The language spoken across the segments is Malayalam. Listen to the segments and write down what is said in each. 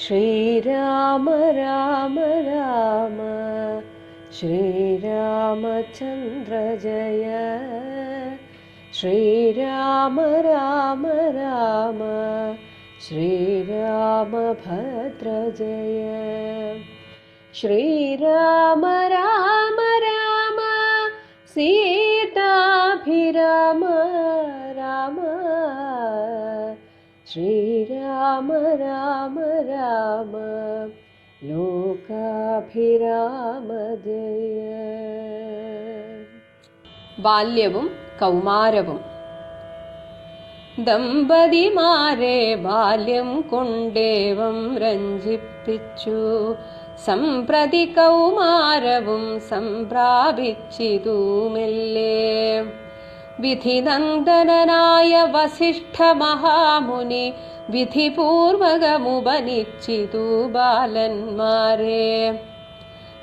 ശ്രീരാമ രാമ രാമ ശ്രീരാമചന്ദ്ര ജയ. ശ്രീരാമ രാമ രാമ ശ്രീരാമഭദ്ര ജയ. ശ്രീരാമ രാമ രാമ സീതാഭിരാമ രാമ. ശ്രീരാമ രാമ രാമ ലോകാഭിരാമ ജയ. ബാല്യവും കൗമാരവും. ദമ്പതിമാരെ ബാല്യം കൊണ്ടേവം രഞ്ജിപ്പിച്ചു, സംപ്രതി കൗമാരവും സംപ്രാപിച്ചിതു മെല്ലെ. വിധിനന്ദനായ വസിഷ്ഠ മഹാമുനി വിധിപൂർവകമുപനിച്ചിതു ബാലന്മാരെ.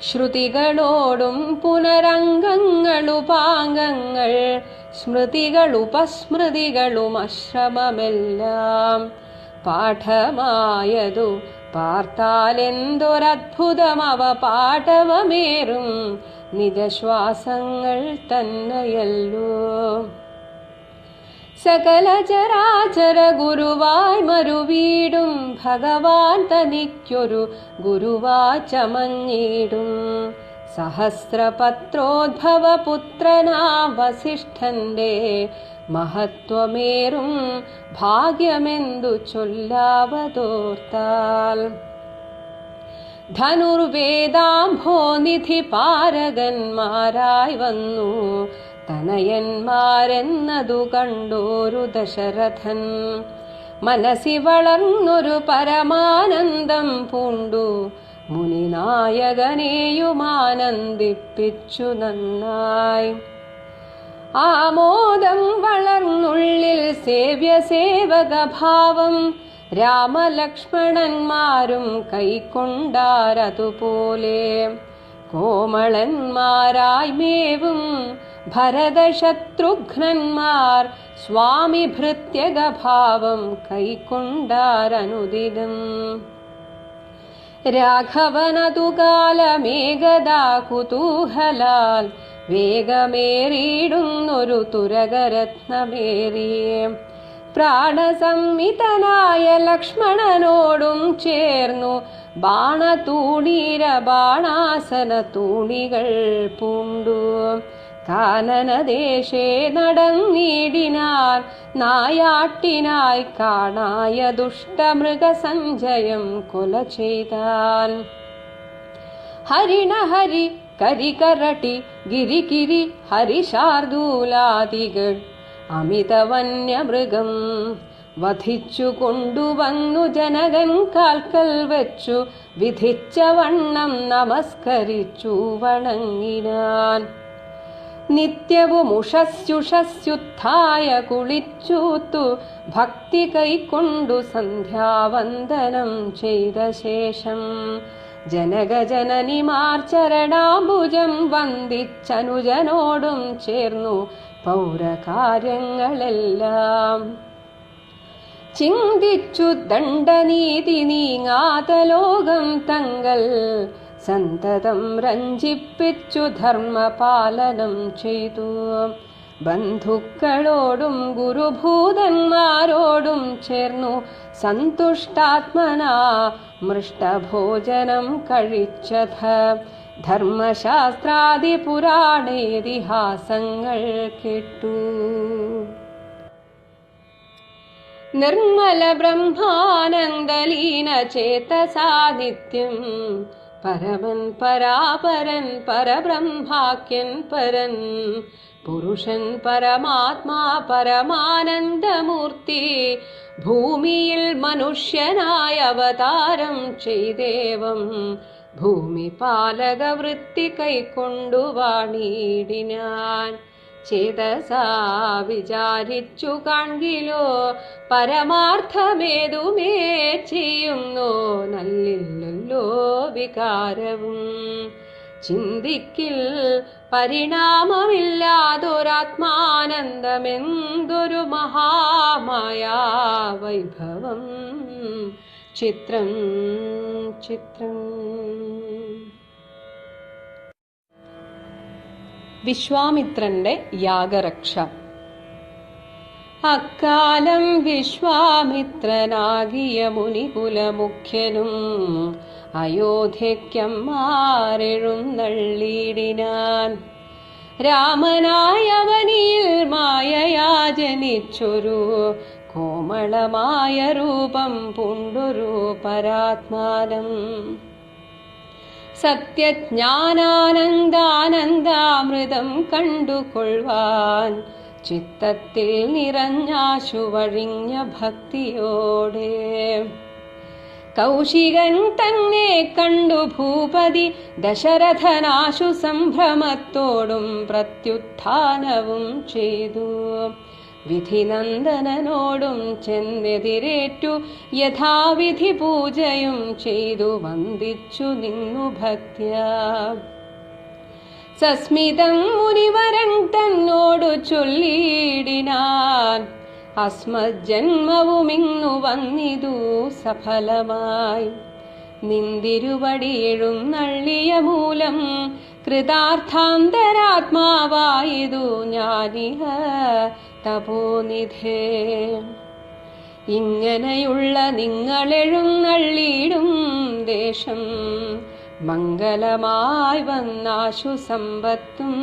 ശ്രുതികളോടും പുനരംഗങ്ങളുപാംഗങ്ങൾ സ്മൃതികളുപസ്മൃതികളും അശ്രമമെല്ലാം പാഠമായതു പാർത്താലെന്തൊരത്ഭുതമവ പാഠവമേറും നിജശ്വാസങ്ങൾ തന്നെയല്ലോ. സകല ചരാചര ഗുരുവായി മരുവീടും ഭഗവാൻ തനിക്കൊരു ഗുരുവാചമഞ്ഞിടും. സഹസ്രപത്രോദ്ഭവ പുത്രനാം വസിഷ്ഠന്റെ മഹത്വമേറും ഭാഗ്യമെന്തു ചൊല്ലാവതോർത്താൽ. ധനുർവേദാംഭോനിധി പാരകന്മാരായി വന്നു തനയന്മാരെന്നതു കണ്ടോരു ദശരഥൻ. മനസ്സി വളർന്നൊരു പരമാനന്ദം പൂണ്ടു മുനിനായകനെയുമാനന്ദിപ്പിച്ചു നന്നായി. ആമോദം വളർന്നുള്ളിൽ സേവ്യസേവകഭാവം രാമലക്ഷ്മണന്മാരും കൈക്കൊണ്ടാരതുപോലെ. കോമളന്മാരായി മേവും ഭരതശത്രുഘ്നന്മാർ സ്വാമി ഭൃത്യഗഭാവം കൈക്കൊണ്ടാരനുദിനം. രാഘവനതു കാലമേകദാ കുതൂഹലാൽ വേഗമേറിയിടുന്നൊരു തുരകരത്നമേറിയേ. പ്രാണസംഹിതനായ ലക്ഷ്മണനോടും ചേർന്നു ബാണതൂണീര ബാണാസന തൂണികൾ പൂണ്ടു. കാനനദേശേ നടന്നിടിനാൻ നായാട്ടിനായി കാണായ ദുഷ്ടമൃഗസഞ്ജയം കൊല ചെയ്താൻ. ഹരിണഹരി കരികരട്ടി ഗിരികിരി ഹരിശാർദൂലാദികൾ അമിതവന്യമൃഗം വധിച്ചു കൊണ്ടുവന്നു ജനകൻ കാൽക്കൽ വെച്ചു വിധിച്ച വണ്ണം നമസ്കരിച്ചു വണങ്ങിനാൻ. നിത്യവും ഉഷസ്യുഷസ്യുത്ഥായ കുളിച്ചൂത്തു ഭക്തി കൈക്കൊണ്ടു സന്ധ്യാവന്ദനം ചെയ്ത ശേഷം ജനകജനനിമാർ ചരണാംബുജം വന്ദിച്ചനുജനോടും ചേർന്നു പൗരകാര്യങ്ങളെല്ലാം ചിന്തിച്ചു. ദണ്ഡനീതി നീങ്ങാത ലോകം തങ്ങൾ സന്തതം രഞ്ജിപ്പിച്ചു ധർമ്മപാലനം ചെയ്തു. ബന്ധുക്കളോടും ഗുരുഭൂതന്മാരോടും ചേർന്നു സന്തുഷ്ടാത്മനാ മൃഷ്ടഭോജനം കഴിച്ചത്. ധർമ്മശാസ്ത്രാദി പുരാണ ഇതിഹാസങ്ങൾ കേട്ടു. നിർമ്മല ബ്രഹ്മാനന്ദലീന ചേതസാ നിത്യം പരമൻ പരാപരൻ പരബ്രഹ്മാഖ്യൻ പരൻ പുരുഷൻ പരമാത്മാ പരമാനന്ദമൂർത്തി ഭൂമിയിൽ മനുഷ്യനായ അവതാരം ചെയ്തേവം ഭൂമിപാലക വൃത്തി കൈക്കൊണ്ടു വാണിടിനാൻ. ചേതസാ വിചാരിച്ചു കാൺകിലോ പരമാർത്ഥമേതുമേ ചെയ്യുന്നോ നല്ലില്ലല്ലോ വികാരവും. ചിന്തിക്കിൽ പരിണാമമില്ലാതൊരാത്മാനന്ദമെന്തൊരു മഹാമായ വൈഭവം. ചിത്രം ചിത്രം. വിശ്വാമിത്രന്റെ യാഗരക്ഷ. അക്കാലം വിശ്വാമിത്രനാകിയ മുനികുലമുഖ്യനും അയോധ്യയ്ക്കമ്മാരെഴുന്നള്ളിയിടിനാൻ. രാമനായവനിൽ മായയാ ജനിച്ചൊരു കോമളമായ രൂപം പൂണ്ടൊരു പരാത്മാനം. സത്യജ്ഞാനാനന്ദാനന്ദാമൃതം കണ്ടുകൊള്ളുവാൻ ചിത്തത്തിൽ നിറഞ്ഞാശു വഴിഞ്ഞ ഭക്തിയോടെ കൗശികൻ തന്നെ കണ്ടു ഭൂപതി ദശരഥനാശു സംഭ്രമത്തോടും പ്രത്യുത്ഥാനവും ചെയ്തു. വിധിനന്ദനോടും ചെന്നെതിരേറ്റു യഥാവിധി പൂജയും ചെയ്തു വന്ദിച്ചു നിന്നു ഭക്ത്യാ. സസ്മിതം മുനിവരൻ തന്നോടു ചൊല്ലിയിടിനാൻ, അസ്മജ്ജന്മവുമിന്നു വന്നിതു സഫലമായി. നിന്തിരുവടി എഴുന്നള്ളിയ മൂലം കൃതാർത്ഥാന്തരാത്മാവായതു ഞാനിഹ തപോനിധേ. ഇങ്ങനെയുള്ള നിങ്ങളെഴുന്നള്ളിയിടും ദേശം മംഗളമായി വന്നാശു സമ്പത്തും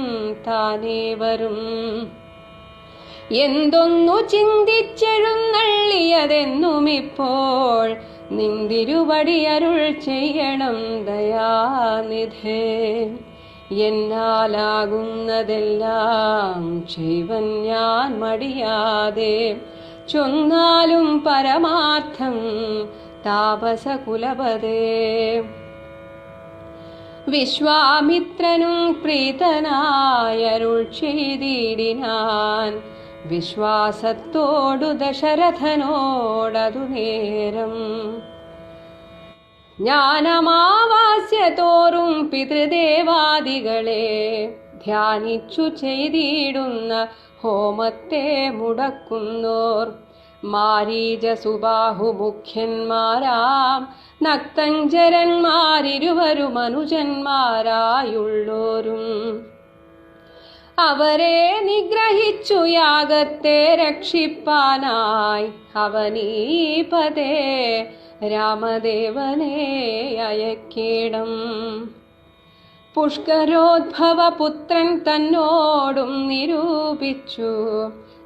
താനേ വരും. എന്തൊന്നു ചിന്തിച്ചെഴുന്നള്ളിയതെന്നുമിപ്പോൾ നിന്തിരുവടി അരുൾ ചെയ്യണം ദയാനിധേ. എന്നാലാകുന്നതെല്ലാം ചെയ്വൻ ഞാൻ മടിയാതെ, ചൊന്നാലും പരമാർത്ഥം താപസകുലപതേ. വിശ്വാമിത്രനും പ്രീതനായരുൾ ചെയ്തിടിനാൻ, വിശ്വാസത്തോടു ദശരഥനോടതു നേരം. ജ്ഞാനമാവാസ്യതോറും പിതൃദേവാദികളെ ധ്യാനിച്ചു ചെയ്തിടുന്ന ഹോമത്തെ മുടക്കുന്നോർ മാരീചസുബാഹുമുഖ്യന്മാരാം നക്തഞ്ചരന്മാരിരുവരും അനുജന്മാരായുള്ളോരും അവരെ നിഗ്രഹിച്ചു യാഗത്തെ രക്ഷിപ്പാനായി അവനീപതേ രാമദേവനെ അയക്കേണം. പുഷ്കരോദ്ഭവപുത്രൻ തന്നോടും നിരൂപിച്ചു,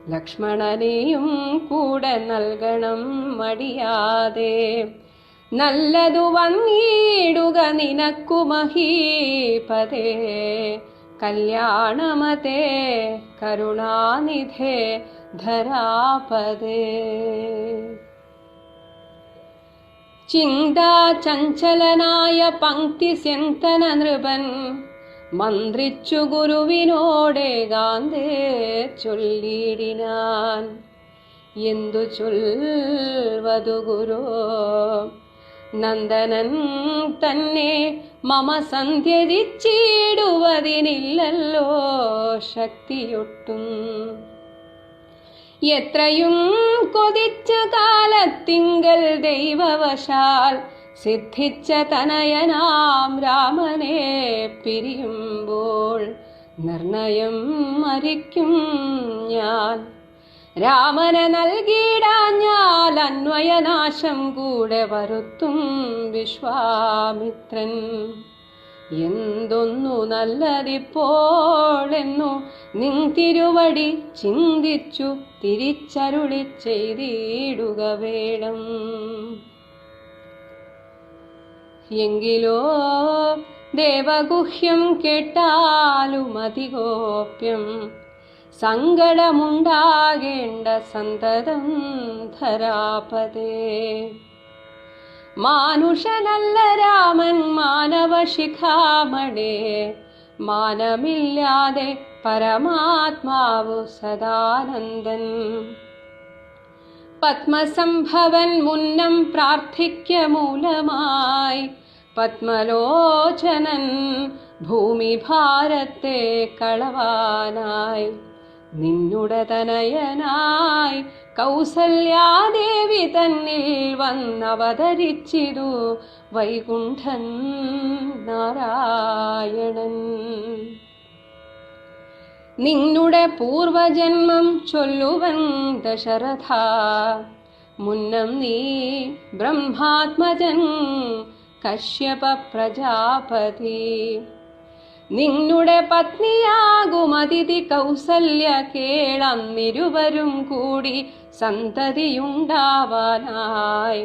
ലക്ഷ്മണനെയും കൂടെ നൽകണം മടിയാതെ. നല്ലതു വന്നിടുക നിനക്കു മഹീപതേ, കല്യാണമതേ കരുണാനിധേ ധരാപദേ. ചിന്താചഞ്ചലനായ പങ്ക്തിസ്യന്തന നൃപൻ മന്ത്രിച്ചു ഗുരുവിനോടേകാന്തേ ചൊല്ലിടിനാൻ. എന്തു ചൊൽവതു ഗുരോ, നന്ദനൻ തന്നെ മമ സന്ധ്യതിച്ചിടുവതിനില്ലല്ലോ ശക്തിയൊട്ടും. എത്രയും കൊതിച്ച കാലത്തിങ്കൽ ദൈവവശാൽ സിദ്ധിച്ച തനയനാം രാമനെ പിരിയുമ്പോൾ നിർണയം മരിക്കും ഞാൻ. രാമനെ നൽകിയിടാഞ്ഞാൽ അന്വയനാശം കൂടെ വരുത്തും വിശ്വാമിത്രൻ. എന്തൊന്നു നല്ലതിപ്പോളെന്നു നിൻ തിരുവടി ചിന്തിച്ചു തിരിച്ചരുളി ചെയ്തിടുക വേണം. എങ്കിലോ ദേവഗുഹ്യം കേട്ടാലും അതിഗോപ്യം, സങ്കടമുണ്ടാകേണ്ട സന്തതം ധരാപദേ. മാനുഷനല്ല രാമൻ മാനവശിഖാമണേ, മാനമില്ലാതെ പരമാത്മാവു സദാനന്ദൻ. പത്മസംഭവൻ മുന്നം പ്രാർത്ഥിക്ക മൂലമായി, പത്മലോചനൻ ഭൂമിഭാരത്തെ കളവാനായി. നിന്നുടെ തനയനായി കൗസല്യാദേവി തന്നിൽ വന്നവതരിച്ചിതു വൈകുണ്ഠൻ നാരായണൻ. നിന്നുടെ പൂർവജന്മം ചൊല്ലുവൻ ദശരഥ, മുന്നം നീ ബ്രഹ്മാത്മജൻ കശ്യപ പ്രജാപതി. നിന്നുടെ പത്നിയാകുമതിഥി കൗസല്യ കേളന്നിരുവരും കൂടി സന്തതിയുണ്ടാവാനായി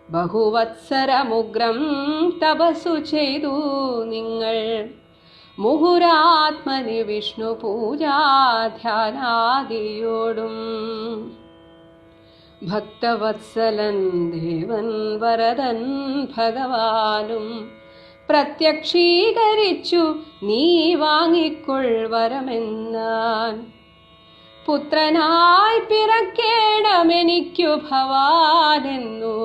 ബഹുവത്സരമുഗ്രം തപസ്സു ചെയ്തു നിങ്ങൾ. മുഹുരാത്മനി വിഷ്ണു പൂജാധ്യാനാദിയോടും. ഭക്തവത്സലൻ ദേവൻ വരദൻ ഭഗവാനും പ്രത്യക്ഷീകരിച്ചു നീ വാങ്ങിക്കൊൾവരമെന്നാൻ. പുത്രനായി പിറക്കേണമെനിക്കു ഭവാനെന്നു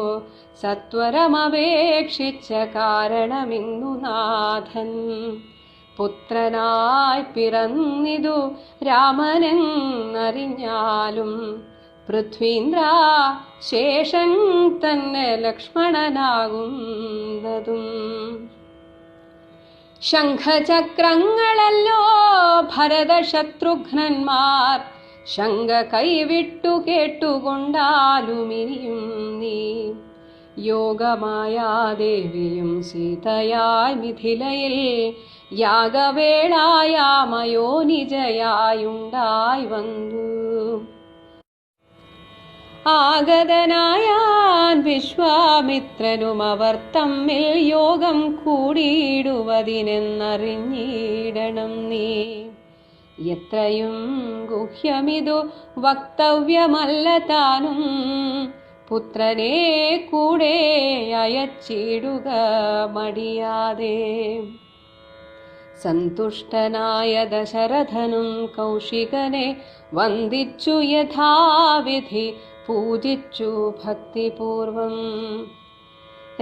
സത്വരമപേക്ഷിച്ച കാരണമിന്നു നാഥൻ. പുത്രനായി പിറന്നിതു രാമനെന്നറിഞ്ഞാലും പൃഥ്വീന്ദ്ര ശേഷൻ തന്നെ ലക്ഷ്മണനാകുന്നതും. ശംഖചക്രങ്ങളല്ലോ ഭരതശത്രുഘ്നന്മാർ ശങ്ക കൈവിട്ടു കേട്ടുകൊണ്ടാലുമിനിയും നീ. യോഗമായാദേവിയും സീതയായി മിഥിലയിൽ യാഗവേളായാമയോനിജയായുണ്ടായി വന്നു. ആഗതനായാൻ വിശ്വാമിത്രനും അവർ തമ്മിൽ യോഗം കൂടിയിടുവതിനെന്നറിഞ്ഞിടണം നീ. എത്രയും ഗുഹ്യമിതു വക്തവ്യമല്ല താനും, പുത്രനെ കൂടെ അയച്ചിടുക മടിയാതെ. സന്തുഷ്ടനായ ദശരഥനും കൗശികനെ വന്ദിച്ചു യഥാവിധി പൂജിച്ചു ഭക്തിപൂർവം.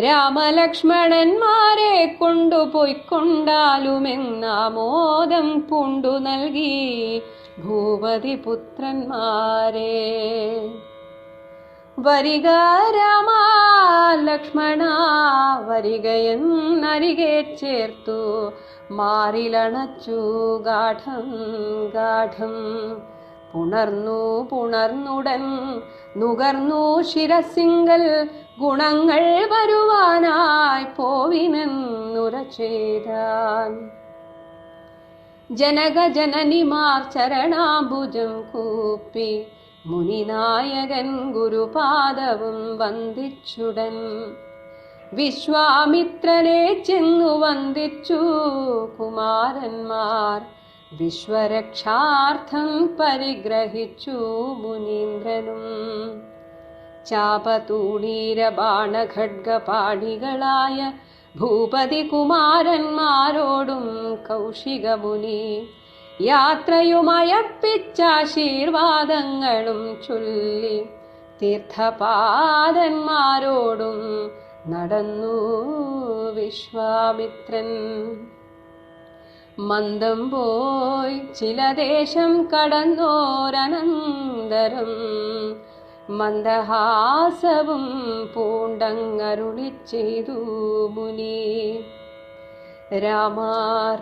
രാമലക്ഷ്മണന്മാരെ കൊണ്ടുപോയിക്കൊണ്ടാലുമെന്നാമോദം പൂണ്ടു നൽകി ഭൂപതി പുത്രന്മാരെ. വരിക രാമ ലക്ഷ്മണ വരികയെന്നരികെ ചേർത്തു മാറിലണച്ചു ഗാഠം ഗാഠം. പുണർന്നുടൻ നുകർന്നു ശിരസിങ്കൽ ഗുണങ്ങൾ വരുവാനായി പോവിനെന്നുര ചെയ്താൻ. ജനകജനനിമാർ ചരണാംബുജം കൂപ്പി മുനിനായകൻ ഗുരുപാദവും വന്ദിച്ചുടൻ. വിശ്വാമിത്രനെ ചെന്നു വന്ദിച്ചു കുമാരന്മാർ. വിശ്വരക്ഷാർത്ഥം പരിഗ്രഹിച്ചു മുനീന്ദ്രനും. ചാപതൂണീര ബാണഖഡ്ഗപാണികളായ ഭൂപതി കുമാരന്മാരോടും കൗശിക മുനി യാത്രയുമയപ്പിച്ചാശീർവാദങ്ങളും ചൊല്ലി തീർത്ഥപാദന്മാരോടും നടന്നു വിശ്വാമിത്രൻ. മന്ദം പോയി ചില ദേശം കടന്നോരനന്തരം മന്ദഹാസവും പൂണ്ടങ്ങരുളി ചെയ്തു മുനി. രാമ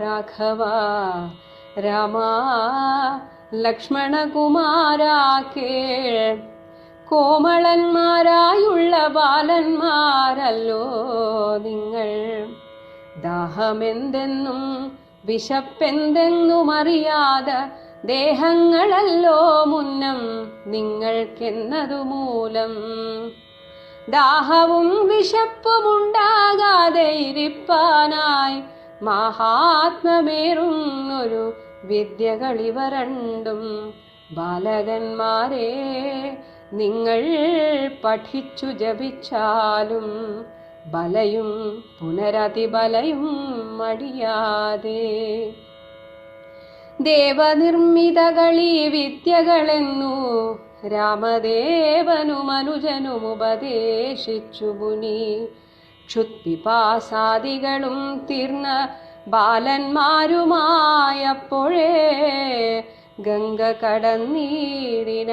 രാഘവ രാമ ലക്ഷ്മണകുമാരാ കേൾ. കോമളന്മാരായുള്ള ബാലന്മാരല്ലോ നിങ്ങൾ. ദാഹമെന്തെന്നും വിശപ്പെന്തെന്നും അറിയാതെ ദേഹങ്ങളല്ലോ മുന്നം നിങ്ങൾക്കെന്നതു മൂലം. ദാഹവും വിശപ്പുമുണ്ടാകാതെ ഇരിപ്പാനായി മഹാത്മമേറുന്നൊരു വിദ്യകളിവ രണ്ടും. ബാലകന്മാരെ നിങ്ങൾ പഠിച്ചു ജപിച്ചാലും ബലയും പുനരതിബലയും മടിയാതെ. ദേവനിർമ്മിതകളീ വിദ്യകളെന്നു രാമദേവനും അനുജനും ഉപദേശിച്ചു മുനി. ക്ഷുത്പിപാസാദികളും തീർന്ന ബാലന്മാരുമായപ്പോഴേ ഗംഗ കടന്നീടിനാൻ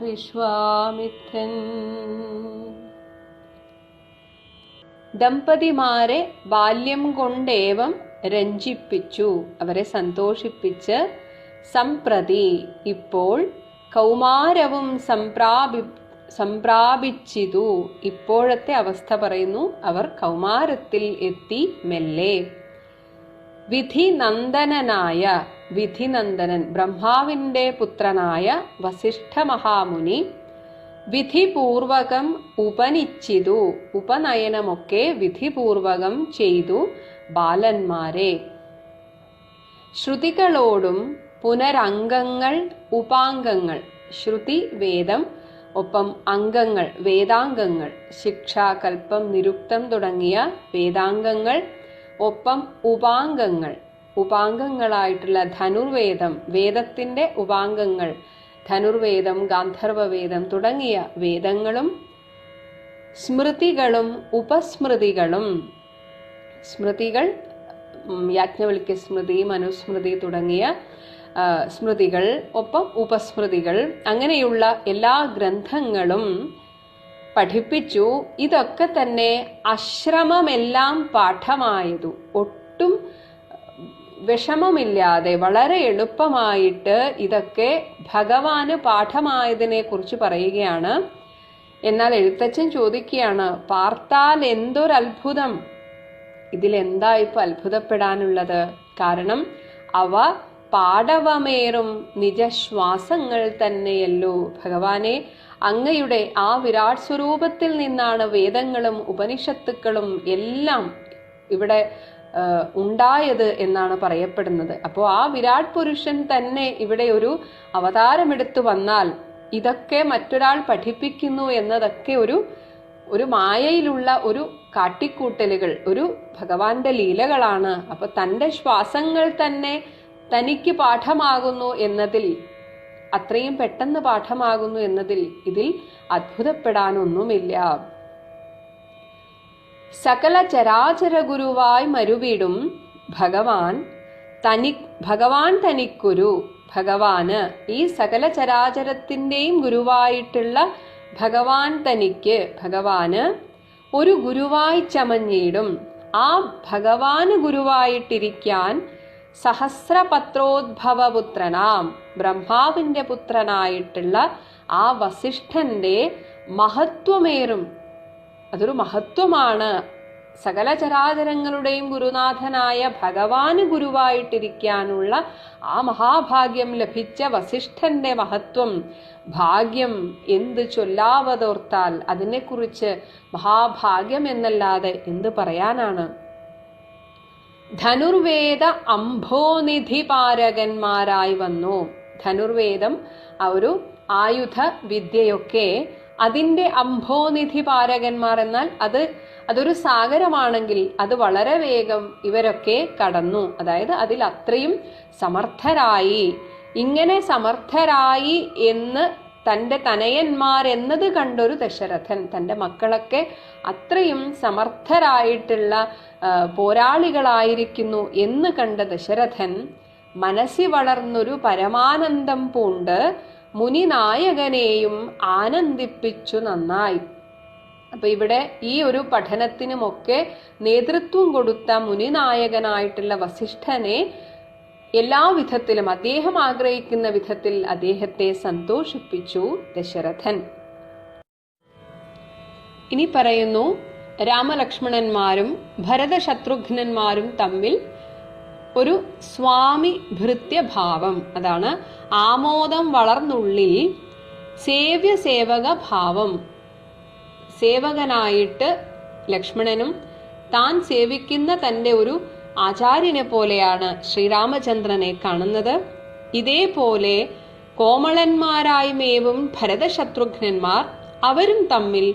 വിശ്വാമിത്രൻ. ദമ്പതിമാരെ ബാല്യം കൊണ്ടേവം രഞ്ജിപ്പിച്ചു, അവരെ സന്തോഷിപ്പിച്ച്, സംപ്രതി ഇപ്പോൾ കൗമാരവും സംപ്രാപിച്ചിതു, ഇപ്പോഴത്തെ അവസ്ഥ പറയുന്നു, അവർ കൗമാരത്തിൽ എത്തി മെല്ലെ. വിധിനന്ദനായ, വിധിനന്ദനൻ ബ്രഹ്മാവിന്റെ പുത്രനായ വസിഷ്ഠ മഹാമുനി വിധിപൂർവകം ഉപനിച്ചിതു, ഉപനയനമൊക്കെ വിധിപൂർവകം ചെയ്തു ബാലന്മാരെ. ശ്രുതികളോടും പുനരംഗങ്ങൾ ഉപാംഗങ്ങൾ, ശ്രുതി വേദം, ഒപ്പം അംഗങ്ങൾ വേദാംഗങ്ങൾ, ശിക്ഷ, കൽപ്പം, നിരുക്തം തുടങ്ങിയ വേദാംഗങ്ങൾ, ഒപ്പം ഉപാംഗങ്ങൾ, ഉപാംഗങ്ങളായിട്ടുള്ള ധനുർവേദം, വേദത്തിന്റെ ഉപാംഗങ്ങൾ, ധനുർവേദം, ഗാന്ധർവവേദം തുടങ്ങിയ വേദങ്ങളും, സ്മൃതികളും ഉപസ്മൃതികളും, സ്മൃതികൾ യാജ്ഞവൽക്യ സ്മൃതി, മനുസ്മൃതി തുടങ്ങിയ സ്മൃതികൾ, ഒപ്പം ഉപസ്മൃതികൾ, അങ്ങനെയുള്ള എല്ലാ ഗ്രന്ഥങ്ങളും പഠിപ്പിച്ചു. ഇതൊക്കെ തന്നെ അശ്രമമെല്ലാം പാഠമായതു, ഒട്ടും വിഷമമില്ലാതെ വളരെ എളുപ്പമായിട്ട് ഇതൊക്കെ ഭഗവാന് പാഠമായതിനെ കുറിച്ച് പറയുകയാണ്. എന്നാൽ എഴുത്തച്ഛൻ ചോദിക്കുകയാണ്, പാർത്താൽ എന്തൊരത്ഭുതം, ഇതിലെന്താ ഇപ്പൊ അത്ഭുതപ്പെടാനുള്ളത്? കാരണം അവ പാടവമേറും നിജശ്വാസങ്ങൾ തന്നെയല്ലോ. ഭഗവാനെ, അങ്ങയുടെ ആ വിരാട് സ്വരൂപത്തിൽ നിന്നാണ് വേദങ്ങളും ഉപനിഷത്തുക്കളും എല്ലാം ഇവിടെ ഉണ്ടായത് എന്നാണ് പറയപ്പെടുന്നത്. അപ്പോൾ ആ വിരാട് പുരുഷൻ തന്നെ ഇവിടെ ഒരു അവതാരമെടുത്തു വന്നാൽ ഇതൊക്കെ മറ്റൊരാൾ പഠിപ്പിക്കുന്നു എന്നതൊക്കെ ഒരു മായയിലുള്ള ഒരു കാട്ടിക്കൂട്ടലുകൾ, ഒരു ഭഗവാന്റെ ലീലകളാണ്. അപ്പൊ തൻ്റെ ശ്വാസങ്ങൾ തന്നെ തനിക്ക് പാഠമാകുന്നു എന്നതിൽ, അത്രയും പെട്ടെന്ന് പാഠമാകുന്നു എന്നതിൽ ഇതിൽ അത്ഭുതപ്പെടാനൊന്നുമില്ല. സകല ചരാചര ഗുരുവായി മരുവിടും ഭഗവാൻ തനിക്കൊരു, ഭഗവാന്, ഈ സകല ചരാചരത്തിൻ്റെയും ഗുരുവായിട്ടുള്ള ഭഗവാൻ തനിക്ക്, ഭഗവാന് ഒരു ഗുരുവായി ചമഞ്ഞിടും. ആ ഭഗവാന് ഗുരുവായിട്ടിരിക്കാൻ സഹസ്രപത്രോദ്ഭവപുത്രനാം ബ്രഹ്മാവിന്റെ പുത്രനായിട്ടുള്ള ആ വസിഷ്ഠന്റെ മഹത്വമേറും, അതൊരു മഹത്വമാണ്. സകല ചരാചരങ്ങളുടെയും ഗുരുനാഥനായ ഭഗവാന് ഗുരുവായിട്ടിരിക്കാനുള്ള ആ മഹാഭാഗ്യം ലഭിച്ച വസിഷ്ഠന്റെ മഹത്വം, ഭാഗ്യം എന്ത് ചൊല്ലാവതോർത്താൽ, അതിനെക്കുറിച്ച് മഹാഭാഗ്യം എന്നല്ലാതെ എന്ത് പറയാനാണ്? ധനുർവേദ അംഭോനിധി പാരകന്മാരായി വന്നു. ധനുർവേദം ആ ഒരു ആയുധ വിദ്യയൊക്കെ അതിൻ്റെ അംഭോനിധി പാരകന്മാർ, എന്നാൽ അതൊരു സാഗരമാണെങ്കിൽ അത് വളരെ വേഗം ഇവരൊക്കെ കടന്നു. അതായത് അതിൽ അത്രയും സമർത്ഥരായി. ഇങ്ങനെ സമർത്ഥരായി എന്ന് തൻ്റെ തനയന്മാരെന്നത് കണ്ടൊരു ദശരഥൻ, തൻ്റെ മക്കളൊക്കെ അത്രയും സമർത്ഥരായിട്ടുള്ള പോരാളികളായിരിക്കുന്നു എന്ന് കണ്ട ദശരഥൻ മനസ്സിൽ വളർന്നൊരു പരമാനന്ദം പൂണ്ട് മുനിനായകനെയും ആനന്ദിപ്പിച്ചു നന്നായി. അപ്പൊ ഇവിടെ ഈ ഒരു പഠനത്തിനുമൊക്കെ നേതൃത്വം കൊടുത്ത മുനിനായകനായിട്ടുള്ള വസിഷ്ഠനെ എല്ലാ വിധത്തിലും അദ്ദേഹം ആഗ്രഹിക്കുന്ന വിധത്തിൽ അദ്ദേഹത്തെ സന്തോഷിപ്പിച്ചു ദശരഥൻ. ഇനി പറയുന്നു, രാമലക്ഷ്മണന്മാരും ഭരതശത്രുഘ്നന്മാരും തമ്മിൽ ഒരു സ്വാമി ഭൃത്യഭാവം, അതാണ് ആമോദം വളർന്നുള്ളിൽ സേവ്യ സേവക ഭാവം. സേവകനായിട്ട് ലക്ഷ്മണനും താൻ സേവിക്കുന്ന തൻ്റെ ഒരു ആചാര്യനെ പോലെയാണ് ശ്രീരാമചന്ദ്രനെ കാണുന്നത്. ഇതേപോലെ കോമളന്മാരായി മേവും ഭരതശത്രുഘ്നന്മാർ അവരും തമ്മിൽ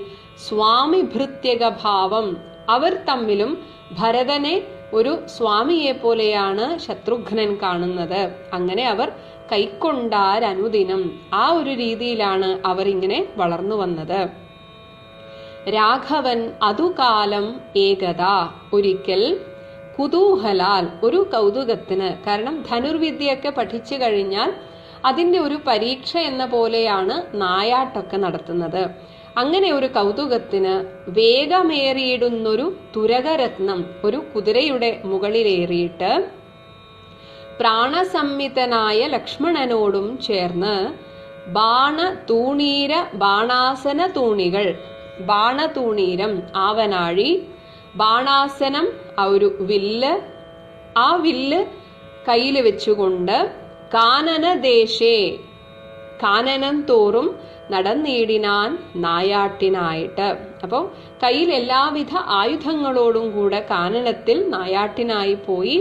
സ്വാമി ഭൃത്യക ഭാവം. അവർ തമ്മിലും ഭരതനെ ഒരു സ്വാമിയെ പോലെയാണ് ശത്രുഘ്നൻ കാണുന്നത്. അങ്ങനെ അവർ കൈക്കൊണ്ടാരനുദിനം. ആ ഒരു രീതിയിലാണ് അവർ ഇങ്ങനെ വളർന്നു വന്നത്. രാഘവൻ അതുകാലം ഏകത, ഒരിക്കൽ കുതൂഹലാൽ, ഒരു കൗതുകത്തിന്. കാരണം ധനുർവിദ്യയൊക്കെ പഠിച്ചു കഴിഞ്ഞാൽ അതിൻ്റെ ഒരു പരീക്ഷ എന്ന പോലെയാണ് നായാട്ടൊക്കെ നടത്തുന്നത്. അങ്ങനെ ഒരു കൗതുകത്തിന് വേഗമേറിയിടുന്നൊരു തുരകരത്നം, ഒരു കുതിരയുടെ മുകളിലേറിയിട്ട് പ്രാണസംമിതനായ ലക്ഷ്മണനോടും ചേർന്ന് ബാണാസന തൂണികൾ, ബാണതൂണീരം ആവനാഴി, ബാണാസനം ആ ഒരു വില്ല്, ആ വില്ല് കയ്യിൽ വെച്ചുകൊണ്ട് കാനനദേശേ, കാനനം തോറും നടന്നിടിനാൻ നായാട്ടിനായിട്ട്. അപ്പോൾ കയ്യിൽ എല്ലാവിധ ആയുധങ്ങളോടും കൂടെ കാനനത്തിൽ നായാട്ടിനായി പോയി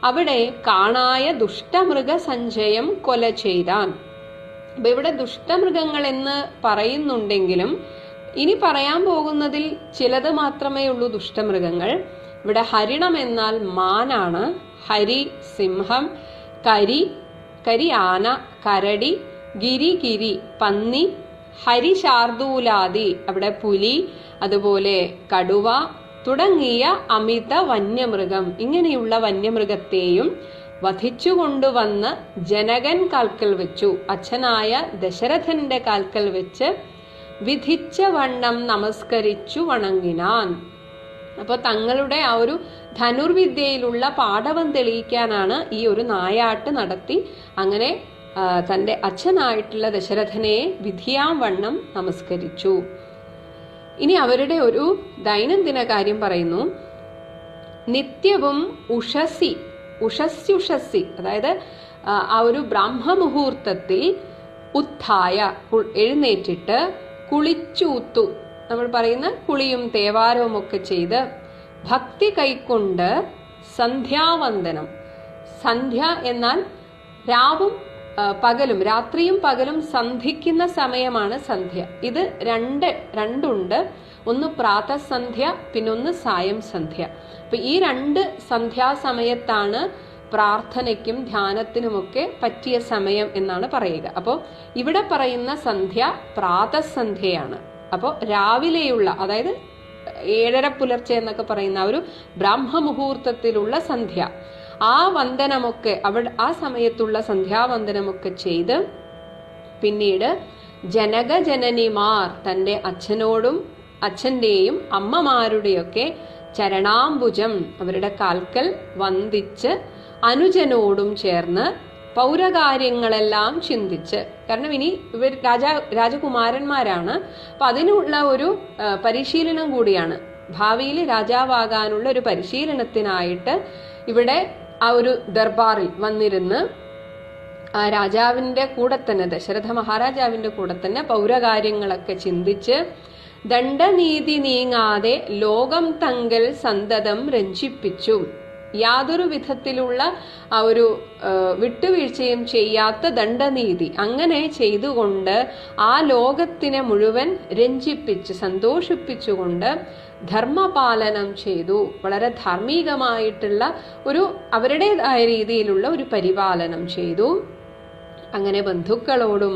അവിടെ കാണായ ദുഷ്ടമൃഗ സഞ്ചയം കൊല ചെയ്താൻ. അപ്പൊ ഇവിടെ ദുഷ്ടമൃഗങ്ങൾ എന്ന് പറയുന്നുണ്ടെങ്കിലും ഇനി പറയാൻ പോകുന്നതിൽ ചിലത് മാത്രമേ ഉള്ളൂ ദുഷ്ടമൃഗങ്ങൾ. ഇവിടെ ഹരിണം എന്നാൽ മാനാണ്, ഹരി സിംഹം, കരി ആന, കരടി, ഗിരി പന്നി, ഹരിശാർദൂലാദി അവിടെ പുലി, അതുപോലെ കടുവ തുടങ്ങിയ അമിത വന്യമൃഗം, ഇങ്ങനെയുള്ള വന്യമൃഗത്തെയും വധിച്ചു കൊണ്ടുവന്ന് ജനകൻ കാൽക്കൽ വെച്ചു, അച്ഛനായ ദശരഥന്റെ കാൽക്കൽ വെച്ച് വിധിച്ച വണ്ണം നമസ്കരിച്ചു വണങ്ങിനാൻ. അപ്പോൾ തങ്ങളുടെ ആ ഒരു ധനുർവിദ്യയിലുള്ള പാടവം തെളിയിക്കാനാണ് ഈ ഒരു നായാട്ട് നടത്തി അങ്ങനെ തൻ്റെ അച്ഛനായിട്ടുള്ള ദശരഥനെ വിധിയാം വണ്ണം നമസ്കരിച്ചു. ഇനി അവരുടെ ഒരു ദൈനംദിന കാര്യം പറയുന്നു. നിത്യവും ഉഷസ്യുഷസ്സി, അതായത് ആ ഒരു ബ്രാഹ്മമുഹൂർത്തത്തിൽ ഉത്ഥായ, എഴുന്നേറ്റിട്ട് കുളിച്ചൂത്തു, നമ്മൾ പറയുന്ന കുളിയും തേവാരവും ഒക്കെ ചെയ്ത് ഭക്തി കൈക്കൊണ്ട് സന്ധ്യാവന്ദനം, സന്ധ്യ എന്നാൽ രാവും പകലും, രാത്രിയും പകലും സന്ധിക്കുന്ന സമയമാണ് സന്ധ്യ. ഇത് രണ്ടുണ്ട്, ഒന്ന് പ്രാതസന്ധ്യ പിന്നൊന്ന് സായം സന്ധ്യ. അപ്പൊ ഈ രണ്ട് സന്ധ്യാസമയത്താണ് പ്രാർത്ഥനയ്ക്കും ധ്യാനത്തിനുമൊക്കെ പറ്റിയ സമയം എന്നാണ് പറയുക. അപ്പോൾ ഇവിടെ പറയുന്ന സന്ധ്യ പ്രാതസന്ധ്യയാണ്. അപ്പോൾ രാവിലെയുള്ള, അതായത് 7:30 പുലർച്ചെ എന്നൊക്കെ പറയുന്ന ഒരു ബ്രാഹ്മമുഹൂർത്തത്തിലുള്ള സന്ധ്യ, ആ വന്ദനമൊക്കെ ആ സമയത്തുള്ള സന്ധ്യാവന്ദനമൊക്കെ ചെയ്ത് പിന്നീട് ജനകജനനിമാർ, തൻ്റെ അച്ഛൻ്റെയും അമ്മമാരുടെയൊക്കെ ചരണാംബുജം, അവരുടെ കാൽക്കൽ വന്ദിച്ച് അനുജനോടും ചേർന്ന് പൗരകാര്യങ്ങളെല്ലാം ചിന്തിച്ച്, കാരണം ഇനി ഇവർ രാജകുമാരന്മാരാണ്, അപ്പൊ അതിനുള്ള ഒരു പരിശീലനം കൂടിയാണ്, ഭാവിയിൽ രാജാവാകാനുള്ള ഒരു പരിശീലനത്തിനായിട്ട് ഇവിടെ ആ ഒരു ദർബാറിൽ വന്നിരുന്ന് ആ രാജാവിൻ്റെ കൂടെ തന്നെ, ദശരഥ മഹാരാജാവിൻ്റെ കൂടെ തന്നെ പൗരകാര്യങ്ങളൊക്കെ ചിന്തിച്ച് ദണ്ഡനീതി നീങ്ങാതെ ലോകം തങ്കൽ സന്തതം രഞ്ജിപ്പിച്ചു. യാതൊരു വിധത്തിലുള്ള ആ ഒരു വിട്ടുവീഴ്ചയും ചെയ്യാത്ത ദണ്ഡനീതി അങ്ങനെ ചെയ്തുകൊണ്ട് ആ ലോകത്തിനെ മുഴുവൻ രഞ്ജിപ്പിച്ച് സന്തോഷിപ്പിച്ചുകൊണ്ട് ധർമ്മപാലനം ചെയ്തു. വളരെ ധാർമ്മികമായിട്ടുള്ള ഒരു അവരുടേതായ രീതിയിലുള്ള ഒരു പരിപാലനം ചെയ്തു. അങ്ങനെ ബന്ധുക്കളോടും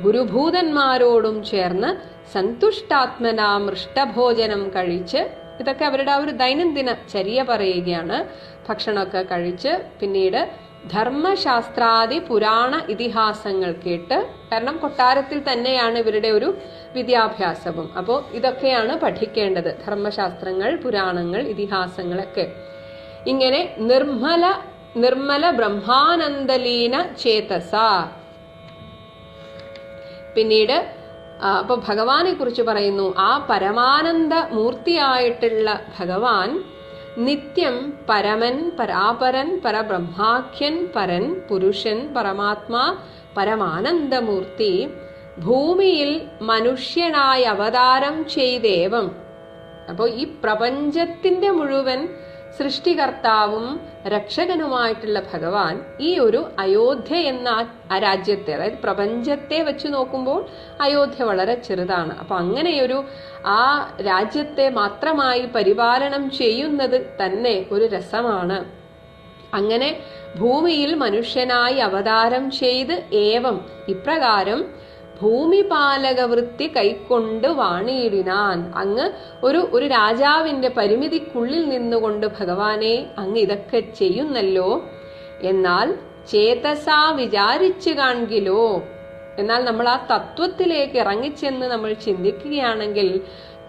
ഗുരുഭൂതന്മാരോടും ചേർന്ന് സന്തുഷ്ടാത്മനാ മൃഷ്ടഭോജനം കഴിച്ച്, ഇതൊക്കെ അവരുടെ ആ ഒരു ദൈനംദിന ചര്യ പറയുകയാണ്. ഭക്ഷണമൊക്കെ കഴിച്ച് പിന്നീട് ധർമ്മശാസ്ത്രാദി പുരാണ ഇതിഹാസങ്ങൾ കേട്ട്, കാരണം കൊട്ടാരത്തിൽ തന്നെയാണ് ഇവരുടെ ഒരു വിദ്യാഭ്യാസവും. അപ്പോൾ ഇതൊക്കെയാണ് പഠിക്കേണ്ടത്, ധർമ്മശാസ്ത്രങ്ങൾ, പുരാണങ്ങൾ, ഇതിഹാസങ്ങളൊക്കെ. ഇങ്ങനെ നിർമ്മല ബ്രഹ്മാനന്ദലീന ചേതസ. പിന്നീട് അപ്പൊ ഭഗവാനെ കുറിച്ച് പറയുന്നു. ആ പരമാനന്ദ മൂർത്തിയായിട്ടുള്ള ഭഗവാൻ നിത്യം പരമൻ, പരാപരൻ, പരബ്രഹ്മാഖ്യൻ, പരൻ, പുരുഷൻ, പരമാത്മാ, പരമാനന്ദമൂർത്തി ഭൂമിയിൽ മനുഷ്യനായി അവതാരം ചെയ്തേവം. അപ്പോൾ ഈ പ്രപഞ്ചത്തിന്റെ മുഴുവൻ സൃഷ്ടികർത്താവും രക്ഷകനുമായിട്ടുള്ള ഭഗവാൻ ഈ ഒരു അയോധ്യ എന്ന ആ രാജ്യത്തെ, അതായത് പ്രപഞ്ചത്തെ വെച്ച് നോക്കുമ്പോൾ അയോധ്യ വളരെ ചെറുതാണ്. അപ്പൊ അങ്ങനെയൊരു ആ രാജ്യത്തെ മാത്രമായി പരിപാലനം ചെയ്യുന്നത് തന്നെ ഒരു രസമാണ്. അങ്ങനെ ഭൂമിയിൽ മനുഷ്യനായി അവതാരം ചെയ്ത് ഏവം, ഇപ്രകാരം ഭൂമിപാലക വൃത്തി കൈക്കൊണ്ട് വാണിയിടിനാൻ. അങ്ങ് ഒരു രാജാവിന്റെ പരിമിതിക്കുള്ളിൽ നിന്നുകൊണ്ട് ഭഗവാനെ അങ്ങ് ഇതൊക്കെ ചെയ്യുന്നല്ലോ. എന്നാൽ ചേതസാ വിചാരിച്ചു കാൺകിലോ, എന്നാൽ നമ്മൾ ആ തത്വത്തിലേക്ക് ഇറങ്ങിച്ചെന്ന് നമ്മൾ ചിന്തിക്കുകയാണെങ്കിൽ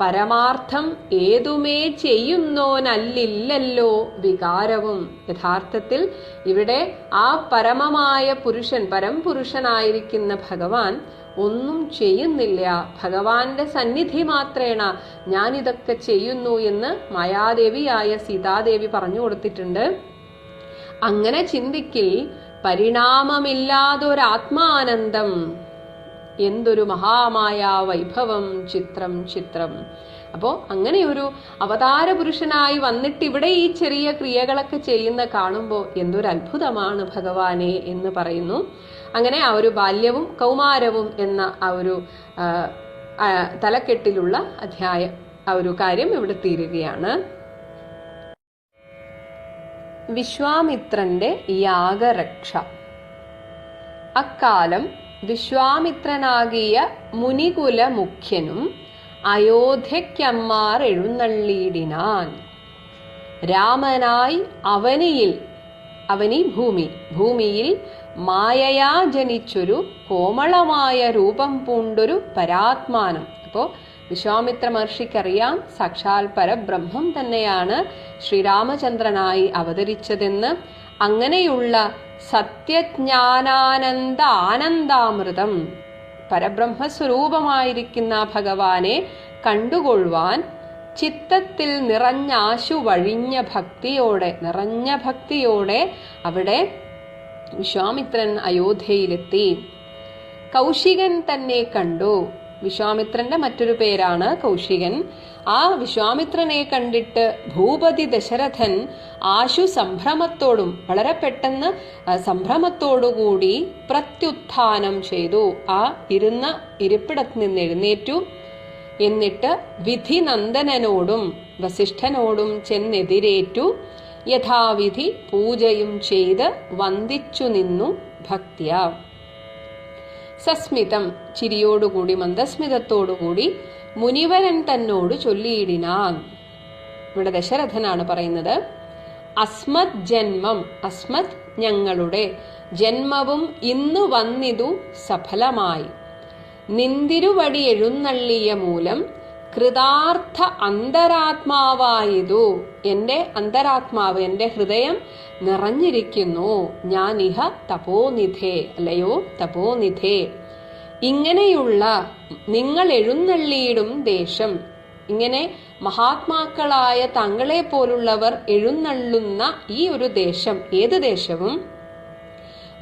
പരമാർത്ഥം ഏതുമേ ചെയ്യുന്നോനല്ലില്ലല്ലോ വികാരവും. യഥാർത്ഥത്തിൽ ഇവിടെ ആ പരമമായ പുരുഷൻ, പരംപുരുഷനായിരിക്കുന്ന ഭഗവാൻ ഒന്നും ചെയ്യുന്നില്ല. ഭഗവാന്റെ സന്നിധി മാത്രേണ ഞാനിതൊക്കെ ചെയ്യുന്നു എന്ന് മായാദേവിയായ സീതാദേവി പറഞ്ഞു കൊടുത്തിട്ടുണ്ട്. അങ്ങനെ ചിന്തിക്കിൽ പരിണാമമില്ലാതൊരാത്മാനന്ദം, എന്തൊരു മഹാമായ വൈഭവം, ചിത്രം ചിത്രം. അപ്പോ അങ്ങനെ ഒരു അവതാര പുരുഷനായി വന്നിട്ട് ഇവിടെ ഈ ചെറിയ ക്രിയകളൊക്കെ ചെയ്യുന്ന കാണുമ്പോൾ എന്തൊരു അത്ഭുതമാണ് ഭഗവാനെ എന്ന് പറയുന്നു. അങ്ങനെ ആ ഒരു ബാല്യവും കൗമാരവും എന്ന ആ ഒരു തലക്കെട്ടിലുള്ള അധ്യായം, ആ ഒരു കാര്യം ഇവിടെ തീരുകയാണ്. വിശ്വാമിത്രന്റെ യാഗരക്ഷ. അക്കാലം വിശ്വാമിത്രനാകിയ മുനികുല മുഖ്യനും അയോധ്യയ്ക്കമ്മാർ എഴുന്നള്ളിയിടിനാൻ. രാമനായി അവനി ഭൂമിയിൽ മായയാ ജനിച്ചൊരു കോമളമായ രൂപം പൂണ്ടൊരു പരാത്മാനം. അപ്പോൾ വിശ്വാമിത്ര മഹർഷിക്കറിയാം സാക്ഷാൽ പരബ്രഹ്മം തന്നെയാണ് ശ്രീരാമചന്ദ്രനായി അവതരിച്ചതെന്ന്. അങ്ങനെയുള്ള സത്യജ്ഞാനാനന്ദ ആനന്ദാമൃതം പരബ്രഹ്മസ്വരൂപമായിരിക്കുന്ന ഭഗവാനെ കണ്ടുകൊള്ളുവാൻ ചിത്തത്തിൽ നിറഞ്ഞ ഭക്തിയോടെ അവിടെ വിശ്വാമിത്രൻ അയോധ്യയിലെത്തി. കൗശികൻ തന്നെ കണ്ടു. വിശ്വാമിത്രന്റെ മറ്റൊരു പേരാണ് കൗശികൻ. ആ വിശ്വാമിത്രനെ കണ്ടിട്ട് ഭൂപതി ദശരഥൻ സംഭ്രമത്തോടും വളരെ പെട്ടെന്ന് സംഭ്രമത്തോടുകൂടി പ്രത്യുത്ഥാനം ചെയ്തു. ആ ഇരുന്ന ഇരിപ്പിടത്ത് നിന്ന് എഴുന്നേറ്റു. എന്നിട്ട് വിധിനന്ദനോടും വസിഷ്ഠനോടും ചെന്നെതിരേറ്റു. യഥാവിധി പൂജയും ചെയ്ത് വന്ദിച്ചു നിന്നു ഭക്തിയ. സസ്മിതം, ചിരിയോടുകൂടി മന്ദസ്മിതത്തോടുകൂടി മുനിവരൻ തന്നോട് ചൊല്ലിയിടിനാൻ. ഇവിടെ ദശരഥനാണ് പറയുന്നത്. അസ്മത് ജന്മം, അസ്മത് ഞങ്ങളുടെ ജന്മവും ഇന്നു വന്നിതു സഫലമായി. നിന്തിരുവടി എഴുന്നള്ളിയ മൂലം കൃതാർത്ഥ അന്തരാത്മാവായതു. എൻ്റെ അന്തരാത്മാവ്, എൻ്റെ ഹൃദയം നിറഞ്ഞിരിക്കുന്നു. ഞാനിഹ തപോനിധേ, അല്ലയോ തപോനിധേ. ഇങ്ങനെയുള്ള നിങ്ങൾ എഴുന്നള്ളിയിടും ദേശം, ഇങ്ങനെ മഹാത്മാക്കളായ താങ്കളെ പോലുള്ളവർ എഴുന്നള്ളുന്ന ഈ ഒരു ദേശം, ഏത് ദേശവും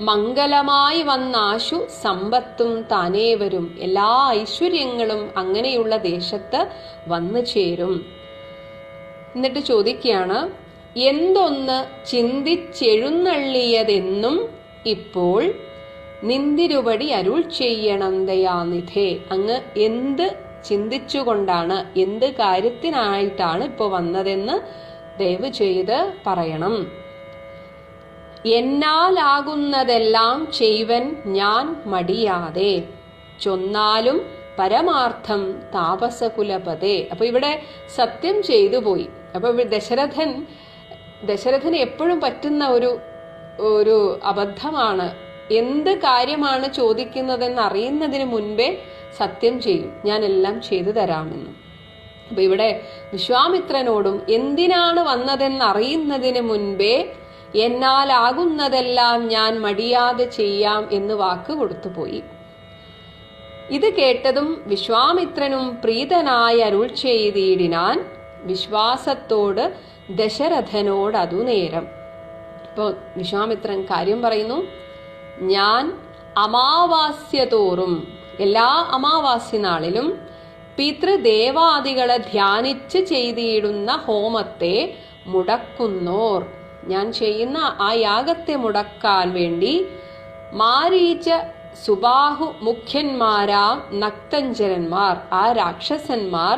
മംഗലമായി വന്നാശു സമ്പത്തും താനേ വരും. എല്ലാ ഐശ്വര്യങ്ങളും അങ്ങനെയുള്ള ദേശത്ത് വന്നു ചേരും. എന്നിട്ട് ചോദിക്കുകയാണ്, എന്തൊന്ന് ചിന്തിച്ചെഴുന്നള്ളിയതെന്നും ഇപ്പോൾ നിന്തിരുവടി അരുൾ ചെയ്യണം ദയാനിധേ. അങ്ങ് എന്ത് ചിന്തിച്ചുകൊണ്ടാണ്, എന്ത് കാര്യത്തിനായിട്ടാണ് ഇപ്പോൾ വന്നതെന്ന് ദയവ് ചെയ്ത് പറയണം. എന്നാലാകുന്നതെല്ലാം ചെയ്വൻ ഞാൻ മടിയാതെ, ചൊന്നാലും പരമാർത്ഥം താപസകുലപതേ. അപ്പൊ ഇവിടെ സത്യം ചെയ്തു പോയി. അപ്പൊ ദശരഥന് എപ്പോഴും പറ്റുന്ന ഒരു അബദ്ധമാണ്. എന്ത് കാര്യമാണ് ചോദിക്കുന്നതെന്ന് അറിയുന്നതിന് മുൻപേ സത്യം ചെയ്യും, ഞാൻ എല്ലാം ചെയ്തു തരാമെന്ന്. അപ്പൊ ഇവിടെ വിശ്വാമിത്രനോടും എന്തിനാണ് വന്നതെന്ന് അറിയുന്നതിന് മുൻപേ എന്നാലാകുന്നതെല്ലാം ഞാൻ മടിയാതെ ചെയ്യാം എന്ന് വാക്ക് കൊടുത്തുപോയി. ഇത് കേട്ടതും വിശ്വാമിത്രനും പ്രീതനായ അരുൾ ചെയ്തിടിനാൻ വിശ്വാസത്തോട് ദശരഥനോട് അതു നേരം. ഇപ്പോൾ വിശ്വാമിത്രൻ കാര്യം പറയുന്നു. ഞാൻ അമാവാസ്യതോറും, എല്ലാ അമാവാസ്യ നാളിലും പിതൃദേവാദികളെ ധ്യാനിച്ച് ചെയ്തിടുന്ന ഹോമത്തെ മുടക്കുന്നോർ, ഞാൻ ചെയ്യുന്ന ആ യാഗത്തെ മുടക്കാൻ വേണ്ടി മാരീച സുബാഹു മുഖ്യന്മാരാം നക്തഞ്ചരന്മാർ, ആ രാക്ഷസന്മാർ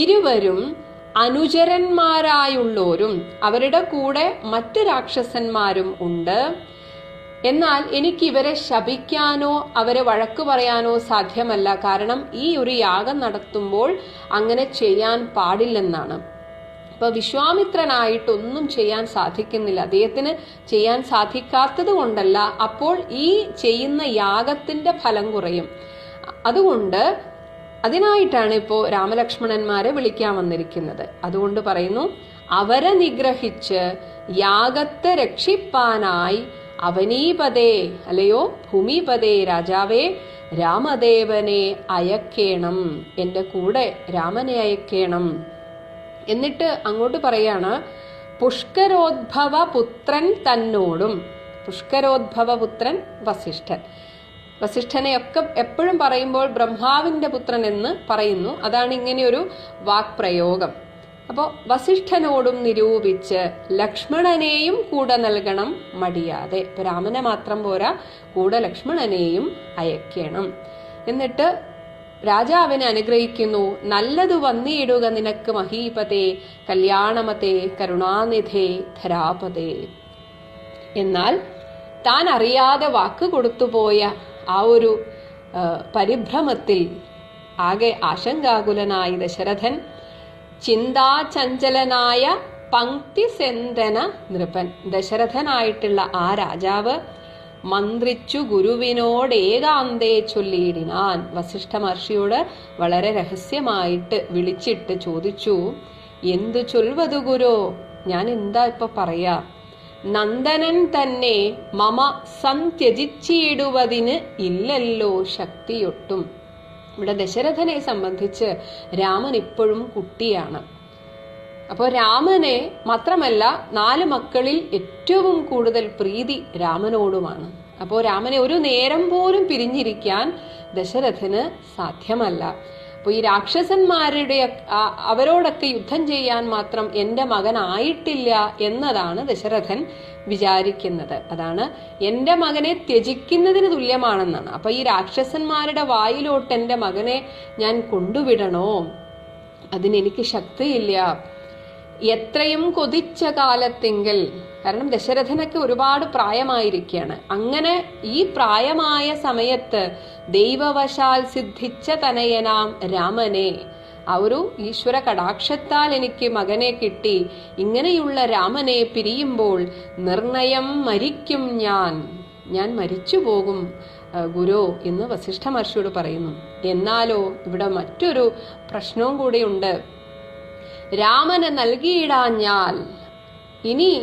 ഇരുവരും അനുചരന്മാരായുള്ളോരും അവരുടെ കൂടെ മറ്റ് രാക്ഷസന്മാരും ഉണ്ട്. എന്നാൽ എനിക്ക് ഇവരെ ശപിക്കാനോ അവരെ വഴക്കു പറയാനോ സാധ്യമല്ല. കാരണം ഈ ഒരു യാഗം നടത്തുമ്പോൾ അങ്ങനെ ചെയ്യാൻ പാടില്ലെന്നാണ്. അപ്പൊ വിശ്വാമിത്രനായിട്ടൊന്നും ചെയ്യാൻ സാധിക്കുന്നില്ല. അദ്ദേഹത്തിന് ചെയ്യാൻ സാധിക്കാത്തത് കൊണ്ടല്ല, അപ്പോൾ ഈ ചെയ്യുന്ന യാഗത്തിന്റെ ഫലം കുറയും. അതുകൊണ്ട് അതിനായിട്ടാണ് ഇപ്പോ രാമലക്ഷ്മണന്മാരെ വിളിക്കാൻ വന്നിരിക്കുന്നത്. അതുകൊണ്ട് പറയുന്നു, അവരെ നിഗ്രഹിച്ച് യാഗത്തെ രക്ഷിപ്പാനായി അവനീപതേ, അല്ലയോ ഭൂമിപതേ രാജാവേ, രാമദേവനെ അയക്കേണം, എൻ്റെ കൂടെ രാമനെ അയക്കേണം. എന്നിട്ട് അങ്ങോട്ട് പറയാണ്, പുഷ്കരോദ്ഭവ പുത്രൻ തന്നോടും. പുഷ്കരോദ്ഭവ പുത്രൻ വസിഷ്ഠൻ. വസിഷ്ഠനെയൊക്കെ എപ്പോഴും പറയുമ്പോൾ ബ്രഹ്മാവിന്റെ പുത്രൻ എന്ന് പറയുന്നു. അതാണ് ഇങ്ങനെയൊരു വാക്പ്രയോഗം. അപ്പോൾ വസിഷ്ഠനോടും നിരൂപിച്ച് ലക്ഷ്മണനെയും കൂടെ നൽകണം മടിയാതെ. ഇപ്പൊ രാമനെ മാത്രം പോരാ, കൂടെ ലക്ഷ്മണനെയും അയക്കണം. എന്നിട്ട് രാജാവിനെ അനുഗ്രഹിക്കുന്നു. നല്ലതു വന്നിടുക നിനക്ക് മഹീപതേ, കല്യാണമതേ, കരുണാനിധേ, ധരാപതേ. എന്നാൽ താൻ അറിയാതെ വാക്ക് കൊടുത്തുപോയ ആ ഒരു പരിഭ്രമത്തിൽ ആകെ ആശങ്കാകുലനായി ദശരഥൻ ചിന്താചഞ്ചലനായ പങ്ക്തിസെന്തന നൃപൻ, ദശരഥനായിട്ടുള്ള ആ രാജാവ് മന്ത്രിച്ചു ഗുരുവിനോട് ഏകാന്തേ ചൊല്ലിയിടിനാൻ. വസിഷ്ഠ മഹർഷിയോട് വളരെ രഹസ്യമായിട്ട് വിളിച്ചിട്ട് ചോദിച്ചു, എന്തു ചൊൽവതു ഗുരോ, ഞാൻ എന്താ ഇപ്പൊ പറയാ? നന്ദനൻ തന്നെ മമ സന്ത്യജിച്ചിടുവതിന് ഇല്ലല്ലോ ശക്തിയൊട്ടും. ഇവിടെ ദശരഥനെ സംബന്ധിച്ച് രാമൻ ഇപ്പോഴും കുട്ടിയാണ്. അപ്പോൾ രാമനെ മാത്രമല്ല, 4 മക്കളിൽ ഏറ്റവും കൂടുതൽ പ്രീതി രാമനോടുമാണ്. അപ്പോൾ രാമനെ ഒരു നേരം പോലും പിരിഞ്ഞിരിക്കാൻ ദശരഥന് സാധ്യമല്ല. അപ്പോൾ ഈ രാക്ഷസന്മാരുടെ അവരോടൊക്കെ യുദ്ധം ചെയ്യാൻ മാത്രം എൻ്റെ മകനായിട്ടില്ല എന്നതാണ് ദശരഥൻ വിചാരിക്കുന്നത്. അതാണ് എൻ്റെ മകനെ ത്യജിക്കുന്നതിന് തുല്യമാണെന്നാണ്. അപ്പൊ ഈ രാക്ഷസന്മാരുടെ വായിലോട്ട് എൻ്റെ മകനെ ഞാൻ കൊണ്ടുവിടണോ? അതിനെനിക്ക് ശക്തിയില്ല. എത്രയും കൊതിച്ച കാലത്തെങ്കിൽ, കാരണം ദശരഥനൊക്കെ ഒരുപാട് പ്രായമായിരിക്കുകയാണ്. അങ്ങനെ ഈ പ്രായമായ സമയത്ത് ദൈവവശാൽ സിദ്ധിച്ച തനയനാം രാമനെ, ആ ഒരു ഈശ്വര കടാക്ഷത്താൽ എനിക്ക് മകനെ കിട്ടി. ഇങ്ങനെയുള്ള രാമനെ പിരിയുമ്പോൾ നിർണയം മരിക്കും, ഞാൻ മരിച്ചു പോകും ഗുരു എന്ന് വസിഷ്ഠ മഹർഷിയോട് പറയുന്നു. എന്നാലോ ഇവിടെ മറ്റൊരു പ്രശ്നവും കൂടിയുണ്ട്. രാമനെ നൽകിയിടാഞ്ഞാൽ ഇനി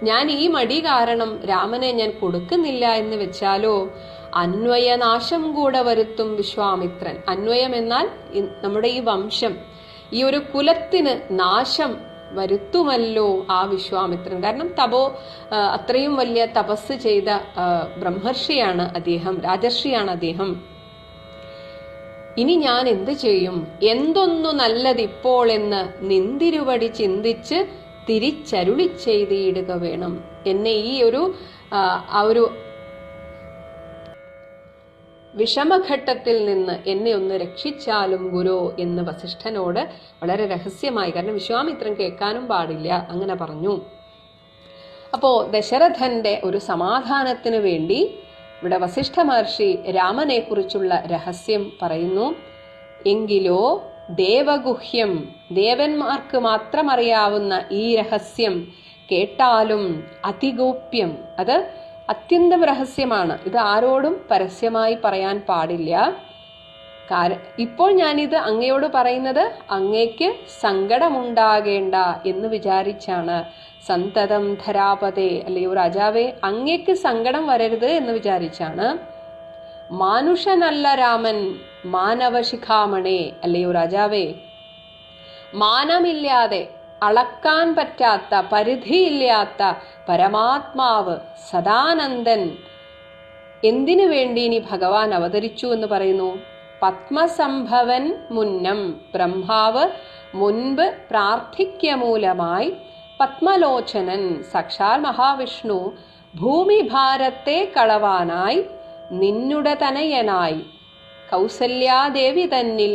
ഞാൻ ഈ മടി കാരണം രാമനെ ഞാൻ കൊടുക്കുന്നില്ല എന്ന് വെച്ചാലോ അന്വയനാശം കൂടെ വരുത്തും വിശ്വാമിത്രൻ. അന്വയം എന്നാൽ നമ്മുടെ ഈ വംശം, ഈ ഒരു കുലത്തിന് നാശം വരുത്തുമല്ലോ ആ വിശ്വാമിത്രൻ. കാരണം അത്രയും വലിയ തപസ് ചെയ്ത ബ്രഹ്മർഷിയാണ് അദ്ദേഹം, രാജർഷിയാണ് അദ്ദേഹം. ഇനി ഞാൻ എന്ത് ചെയ്യും? എന്തൊന്നു നല്ലതിപ്പോൾ എന്ന് നിന്തിരുവടി ചിന്തിച്ച് തിരിച്ചരുളി ചെയ്തിടുക വേണം. എന്നെ ഈ ഒരു വിഷമഘട്ടത്തിൽ നിന്ന് എന്നെ ഒന്ന് രക്ഷിച്ചാലും ഗുരു എന്ന് വസിഷ്ഠനോട് വളരെ രഹസ്യമായി, കാരണം വിശ്വാമിത്രൻ കേൾക്കാനും പാടില്ല, അങ്ങനെ പറഞ്ഞു. അപ്പോ ദശരഥന്റെ ഒരു സമാധാനത്തിന് വേണ്ടി ഇവിടെ വസിഷ്ഠ മഹർഷി രാമനെ കുറിച്ചുള്ള രഹസ്യം പറയുന്നു. എങ്കിലോ ദേവഗുഹ്യം, ദേവന്മാർക്ക് മാത്രം അറിയാവുന്ന ഈ രഹസ്യം കേട്ടാലും അതിഗോപ്യം, അത് അത്യന്തം രഹസ്യമാണ്. ഇത് ആരോടും പരസ്യമായി പറയാൻ പാടില്ല. ഇപ്പോൾ ഞാനിത് അങ്ങയോട് പറയുന്നത് അങ്ങേക്ക് സങ്കടമുണ്ടാകേണ്ട എന്ന് വിചാരിച്ചാണ്. സന്തതം ധരാപതേ, അല്ലയോ രാജാവേ, അങ്ങേക്ക് സങ്കടം വരരുത് എന്ന് വിചാരിച്ചാണ്. മാനുഷനല്ല രാമൻ, മാനവശിഖാമണേ, അല്ലയോ രാജാവേ, മാനമില്ലാതെ അളക്കാൻ പറ്റാത്ത പരിധിയില്ലാത്ത പരമാത്മാവ് സദാനന്ദൻ എന്തിനു വേണ്ടി ഇനി ഭഗവാൻ അവതരിച്ചു എന്ന് പറയുന്നു. പത്മസംഭവൻ മുന്നം, ബ്രഹ്മാവ് മുൻപ് പ്രാർത്ഥിക്യമൂലമായി പത്മലോചനൻ സാക്ഷാൽ മഹാവിഷ്ണു ഭൂമിഭാരത്തെ കളവാനായി നിന്നുടെ തനയനായി കൗസല്യാദേവി തന്നിൽ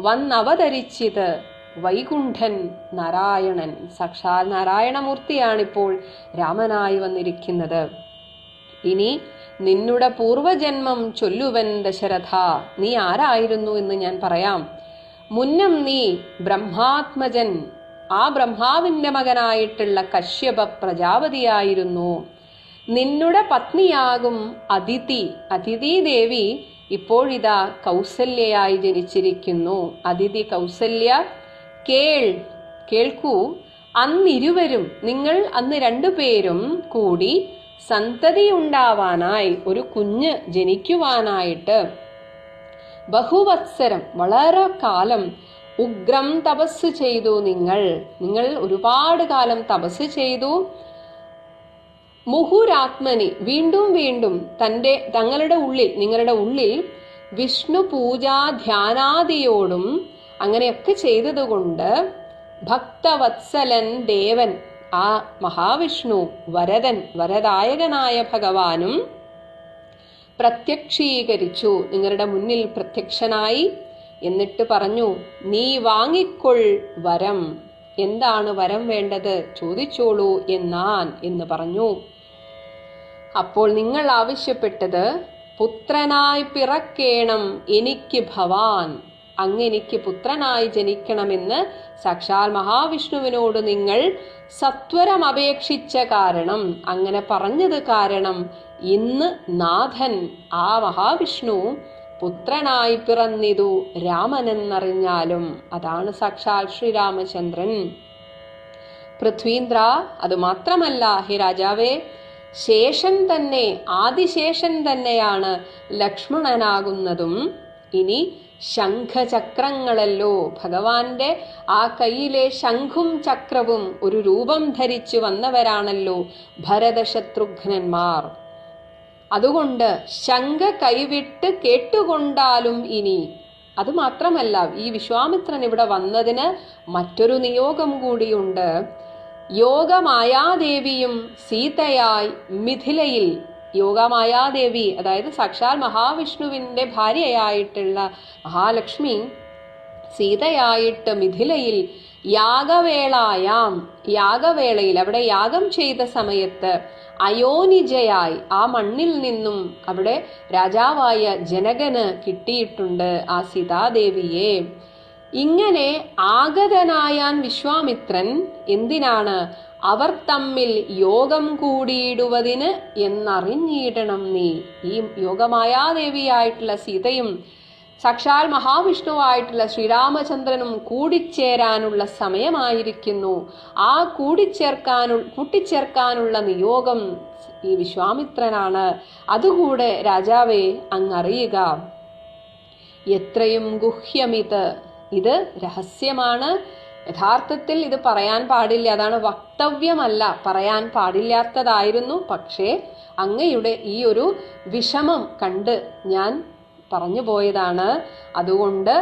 വന്നവതരിച്ചിത് വൈകുണ്ഠൻ നാരായണൻ. സാക്ഷാൽ നാരായണമൂർത്തിയാണിപ്പോൾ രാമനായി വന്നിരിക്കുന്നത്. ഇനി നിന്നുടെ പൂർവജന്മം ചൊല്ലുവൻ ദശരഥ. നീ ആരായിരുന്നു എന്ന് ഞാൻ പറയാം. മുന്നം നീ ബ്രഹ്മാത്മജൻ, ആ ബ്രഹ്മാവിന്റെ മകനായിട്ടുള്ള കശ്യപ പ്രജാപതിയായിരുന്നു. നിന്നുടെ പത്നിയാകും അദിതി, അദിതി ദേവി ഇപ്പോഴിതാ കൗസല്യയായി ജനിച്ചിരിക്കുന്നു. അദിതി കൗസല്യ, കേൾക്കൂ, അന്നിരുവരും, നിങ്ങൾ അന്ന് രണ്ടുപേരും കൂടി സന്തതി ഉണ്ടാവാനായി, ഒരു കുഞ്ഞ് ജനിക്കുവാനായിട്ട് ബഹുവത്സരം, വളരെ കാലം ഉഗ്രം തപസ് ചെയ്തു. നിങ്ങൾ ഒരുപാട് കാലം തപസ് ചെയ്തു. മുഹുരാത്മനി, വീണ്ടും വീണ്ടും നിങ്ങളുടെ ഉള്ളിൽ വിഷ്ണു പൂജാ ധ്യാനാദിയോടും അങ്ങനെയൊക്കെ ചെയ്തതുകൊണ്ട് ഭക്തവത്സലൻ ദേവൻ, ആ മഹാവിഷ്ണു വരദായകനായ ഭഗവാനും പ്രത്യക്ഷീകരിച്ചു, നിങ്ങളുടെ മുന്നിൽ പ്രത്യക്ഷനായി. എന്നിട്ട് പറഞ്ഞു, നീ വാങ്ങിക്കൊൾ വരം. എന്താണ് വരം വേണ്ടത്? ചോദിച്ചോളൂ എന്ന് പറഞ്ഞു. അപ്പോൾ നിങ്ങൾ ആവശ്യപ്പെട്ടത്, പുത്രനായി പിറക്കേണം എനിക്ക് ഭവാൻ, അങ്ങെനിക്ക് പുത്രനായി ജനിക്കണമെന്ന് സാക്ഷാൽ മഹാവിഷ്ണുവിനോട് നിങ്ങൾ സത്വരം അപേക്ഷിച്ച കാരണം, അങ്ങനെ പറഞ്ഞത് കാരണം ഇന്ന് നാഥൻ, ആ മഹാവിഷ്ണു പുത്രനായി പിറന്നിതു രാമനെന്നറിഞ്ഞാലും. അതാണ് സാക്ഷാൽ ശ്രീരാമചന്ദ്രൻ. പൃഥ്വീന്ദ്ര, അത് മാത്രമല്ല ഹേ രാജാവേ, ശേഷൻ തന്നെ, ആദിശേഷൻ തന്നെയാണ് ലക്ഷ്മണനാകുന്നതും. ഇനി ശംഖചക്രങ്ങളല്ലോ, ഭഗവാന്റെ ആ കയ്യിലെ ശംഖും ചക്രവും ഒരു രൂപം ധരിച്ചു വന്നവരാണല്ലോ ഭരതശത്രുഘ്നന്മാർ. അതുകൊണ്ട് ശംഖ കൈവിട്ട് കേട്ടുകൊണ്ടാലും ഇനി. അത് മാത്രമല്ല, ഈ വിശ്വാമിത്രൻ ഇവിടെ വന്നതിന് മറ്റൊരു നിയോഗം കൂടിയുണ്ട്. യോഗമായാദേവിയും സീതയായി മിഥിലയിൽ, യോഗമായാദേവി അതായത് സാക്ഷാൽ മഹാവിഷ്ണുവിന്റെ ഭാര്യയായിട്ടുള്ള മഹാലക്ഷ്മി സീതയായിട്ട് മിഥിലയിൽ യാഗവേളയിൽ അവിടെ യാഗം ചെയ്ത സമയത്ത് അയോനിജയായി, ആ മണ്ണിൽ നിന്നും അവിടെ രാജാവായ ജനകന് കിട്ടിയിട്ടുണ്ട് ആ സീതാദേവിയെ. ഇങ്ങനെ ആഗതനായാൻ വിശ്വാമിത്രൻ എന്തിനാണ്? അവർ തമ്മിൽ യോഗം കൂടിയിടുവതിന് എന്നറിഞ്ഞിടണം നീ. ഈ യോഗമായാദേവിയായിട്ടുള്ള സീതയും സാക്ഷാൽ മഹാവിഷ്ണുവായിട്ടുള്ള ശ്രീരാമചന്ദ്രനും കൂടിച്ചേരാനുള്ള സമയമായിരിക്കുന്നു. ആ കൂട്ടിച്ചേർക്കാനുള്ള നിയോഗം ഈ വിശ്വാമിത്രനാണ്. അതുകൂടെ രാജാവേ അങ്ങറിയുക. എത്രയും ഗുഹ്യമിത്, ഇത് രഹസ്യമാണ്. യഥാർത്ഥത്തിൽ ഇത് പറയാൻ പാടില്ല, അതാണ് വക്തവ്യമല്ല, പറയാൻ പാടില്ലാത്തതായിരുന്നു. പക്ഷേ അങ്ങയുടെ ഈ ഒരു വിഷമം കണ്ട് ഞാൻ പറഞ്ഞു പോയതാണ്. അതുകൊണ്ട്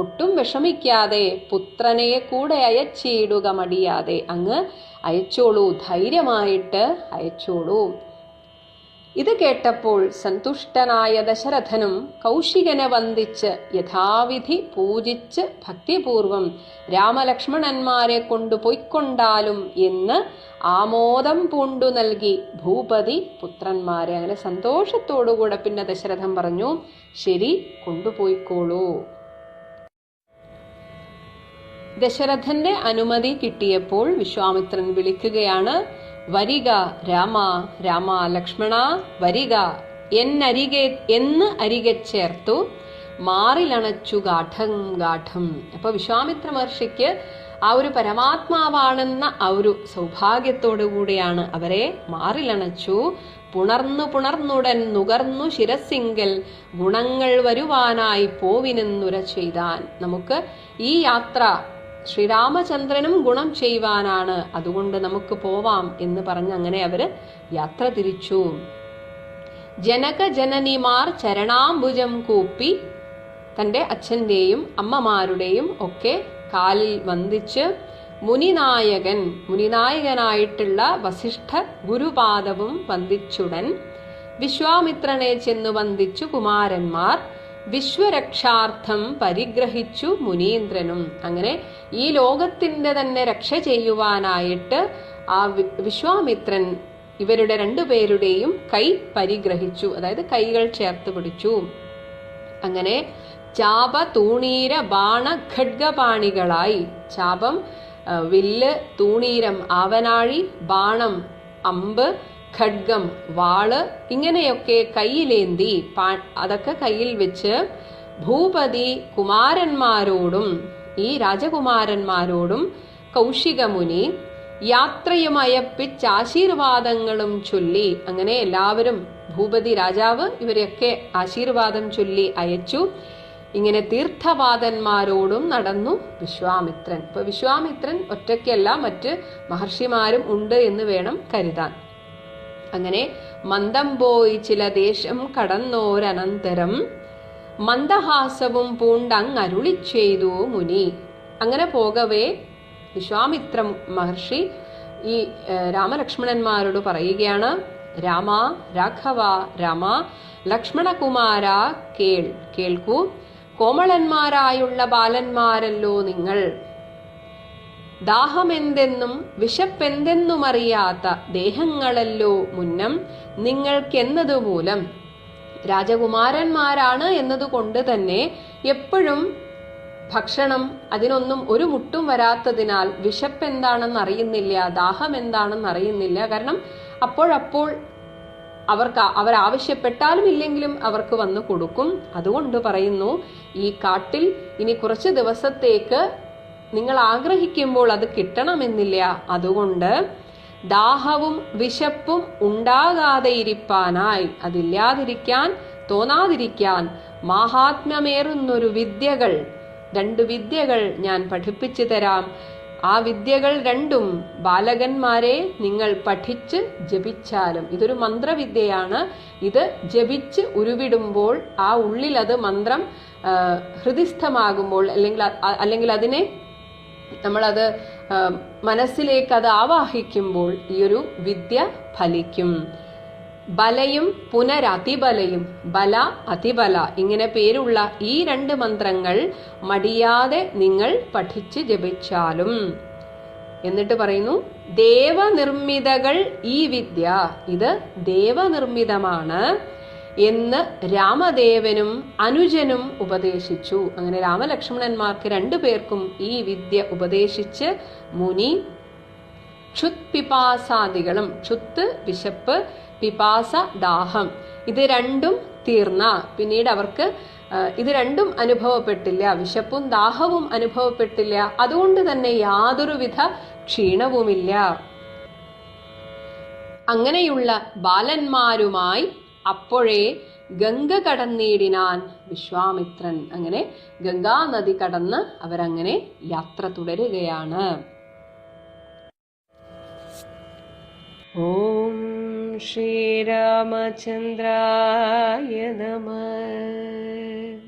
ഒട്ടും വിഷമിക്കാതെ പുത്രനെ കൂടെ അയച്ചിടുക മടിയാതെ. അങ്ങ് അയച്ചോളൂ, ധൈര്യമായിട്ട് അയച്ചോളൂ. ഇത് കേട്ടപ്പോൾ സന്തുഷ്ടനായ ദശരഥനും കൗശികനെ വന്ദിച്ച് യഥാവിധി പൂജിച്ച് ഭക്തിപൂർവം രാമലക്ഷ്മണന്മാരെ കൊണ്ടുപോയിക്കൊണ്ടാലും എന്ന് ആമോദം പൂണ്ടു നൽകി ഭൂപതി പുത്രന്മാരെ. അങ്ങനെ സന്തോഷത്തോടുകൂടെ പിന്നെ ദശരഥൻ പറഞ്ഞു, ശരി, കൊണ്ടുപോയിക്കോളൂ. ദശരഥന്റെ അനുമതി കിട്ടിയപ്പോൾ വിശ്വാമിത്രൻ വിളിക്കുകയാണ്, വരിക രാമ, രാമ ലക്ഷ്മണ വരിക എന്ന് അരികെ ചേർത്തു മാറിലണച്ചു ഗാഠം ഗാഠം. അപ്പൊ വിശ്വാമിത്ര മഹർഷിക്ക് ആ ഒരു പരമാത്മാവാണെന്ന ആ ഒരു സൗഭാഗ്യത്തോടു കൂടിയാണ് അവരെ മാറിലണച്ചു. പുണർന്നുടൻ നുകർന്നു ശിരസിങ്കൽ ഗുണങ്ങൾ വരുവാനായി പോവിനെന്നുര ചെയ്താൻ. നമുക്ക് ഈ യാത്ര ശ്രീരാമചന്ദ്രനും ഗുണം ചെയ്യുവാനാണ്, അതുകൊണ്ട് നമുക്ക് പോവാം എന്ന് പറഞ്ഞ് അങ്ങനെ അവര് യാത്ര തിരിച്ചു. ജനക ജനനിമാർ ചരണാംബുജം കൂപ്പി തൻ്റെ അച്ഛൻ്റെയും അമ്മമാരുടെയും ഒക്കെ കാലിൽ വന്ദിച്ച് മുനിനായകനായിട്ടുള്ള വസിഷ്ഠ ഗുരുപാദവും വന്ദിച്ചുടൻ വിശ്വാമിത്രനെ ചെന്ന് വന്ദിച്ചു കുമാരന്മാർ. വിശ്വരക്ഷാർത്ഥം പരിഗ്രഹിച്ചു മുനീന്ദ്രനും. അങ്ങനെ ഈ ലോകത്തിന്റെ തന്നെ രക്ഷ ചെയ്യുവാനായിട്ട് ആ വിശ്വാമിത്രൻ ഇവരുടെ രണ്ടുപേരുടെയും കൈ പരിഗ്രഹിച്ചു, അതായത് കൈകൾ ചേർത്ത് പിടിച്ചു. അങ്ങനെ ചാപ തൂണീര ബാണ ഖഡ്ഗപാണികളായി, ചാപം വില്ല്, തൂണീരം ആവനാഴി, ബാണം അമ്പ്, ഖഡ്ഗം വാള്, ഇങ്ങനെയൊക്കെ കയ്യിലേന്തി അതൊക്കെ കയ്യിൽ വെച്ച് ഭൂപതി കുമാരന്മാരോടും ഈ രാജകുമാരന്മാരോടും കൗശികമുനി യാത്രയുമയപ്പിച്ച് ആശീർവാദങ്ങളും ചൊല്ലി, അങ്ങനെ എല്ലാവരും ഭൂപതി രാജാവ് ഇവരെയൊക്കെ ആശീർവാദം ചൊല്ലി അയച്ചു. ഇങ്ങനെ തീർത്ഥവാദന്മാരോടും നടന്നു വിശ്വാമിത്രൻ. ഇപ്പൊ വിശ്വാമിത്രൻ ഒറ്റയ്ക്കല്ല, മറ്റ് മഹർഷിമാരും ഉണ്ട് എന്ന് വേണം കരുതാൻ. അങ്ങനെ മന്ദം പോയി ചില ദേശം കടന്നോരനന്തരം മന്ദഹാസവും പൂണ്ടങ്ങരുളി ചെയ്തു മുനി. അങ്ങനെ പോകവേ വിശ്വാമിത്ര മഹർഷി ഈ രാമലക്ഷ്മണന്മാരോട് പറയുകയാണ്, രാമ രാഘവ രാമ ലക്ഷ്മണകുമാര കേൾക്കൂ, കോമളന്മാരായുള്ള ബാലന്മാരല്ലോ നിങ്ങൾ. ദാഹമെന്തെന്നും വിശപ്പെന്തെന്നുമറിയാത്ത ദേഹങ്ങളല്ലോ മുന്നം നിങ്ങൾക്കെന്നതുമൂലം. രാജകുമാരന്മാരാണ് എന്നതുകൊണ്ട് തന്നെ എപ്പോഴും ഭക്ഷണം അതിനൊന്നും ഒരു മുട്ടും വരാത്തതിനാൽ വിശപ്പ് എന്താണെന്ന് അറിയുന്നില്ല, ദാഹം എന്താണെന്ന് അറിയുന്നില്ല. കാരണം അപ്പോഴപ്പോൾ അവരാവശ്യപ്പെട്ടാലും ഇല്ലെങ്കിലും അവർക്ക് വന്നു കൊടുക്കും. അതുകൊണ്ട് പറയുന്നു, ഈ കാട്ടിൽ ഇനി കുറച്ച് ദിവസത്തേക്ക് നിങ്ങൾ ആഗ്രഹിക്കുമ്പോൾ അത് കിട്ടണമെന്നില്ല. അതുകൊണ്ട് ദാഹവും വിശപ്പും ഉണ്ടാകാതെ ഇരിപ്പാനായി, അതില്ലാതിരിക്കാൻ തോന്നാതിരിക്കാൻ മാഹാത്മ്യമേറുന്നൊരു വിദ്യകൾ, 2 വിദ്യകൾ ഞാൻ പഠിപ്പിച്ചു തരാം. ആ വിദ്യകൾ രണ്ടും ബാലകന്മാരെ നിങ്ങൾ പഠിച്ച് ജപിച്ചാലും, ഇതൊരു മന്ത്രവിദ്യയാണ്. ഇത് ജപിച്ച് ഉരുവിടുമ്പോൾ ആ ഉള്ളിൽ അത് മന്ത്രം ഹൃദിസ്ഥമാകുമ്പോൾ, അല്ലെങ്കിൽ അതിനെ നമ്മളത് മനസ്സിലേക്ക് അത് ആവാഹിക്കുമ്പോൾ ഈ ഒരു വിദ്യ ഫലിക്കും. ബലയും പുനരതിബലയും, ബല അതിബല, ഇങ്ങനെ പേരുള്ള ഈ 2 മന്ത്രങ്ങൾ മടിയാതെ നിങ്ങൾ പഠിച്ച് ജപിച്ചാലും. എന്നിട്ട് പറയുന്നു, ദേവനിർമ്മിതകൾ ഈ വിദ്യ, ഇത് ദേവനിർമ്മിതമാണ് എന്ന് രാമദേവനും അനുജനും ഉപദേശിച്ചു. അങ്ങനെ രാമലക്ഷ്മണന്മാർക്ക് 2 പേർക്കും ഈ വിദ്യ ഉപദേശിച്ച് മുനി ക്ഷുത് പിപാസാദികളും, ക്ഷുത്ത് വിശപ്പ്, പിപാസ ദാഹം, ഇത് രണ്ടും തീർന്ന പിന്നീട് അവർക്ക് ഇത് രണ്ടും അനുഭവപ്പെട്ടില്ല, വിശപ്പും ദാഹവും അനുഭവപ്പെട്ടില്ല. അതുകൊണ്ട് തന്നെ യാതൊരുവിധ ക്ഷീണവുമില്ല. അങ്ങനെയുള്ള ബാലന്മാരുമായി അപ്പോഴേ ഗംഗ കടന്നിടിനാൻ വിശ്വാമിത്രൻ. അങ്ങനെ ഗംഗാനദി കടന്ന് അവരങ്ങനെ യാത്ര തുടരുകയാണ്. ഓം ശ്രീരാമചന്ദ്രായ നമഃ.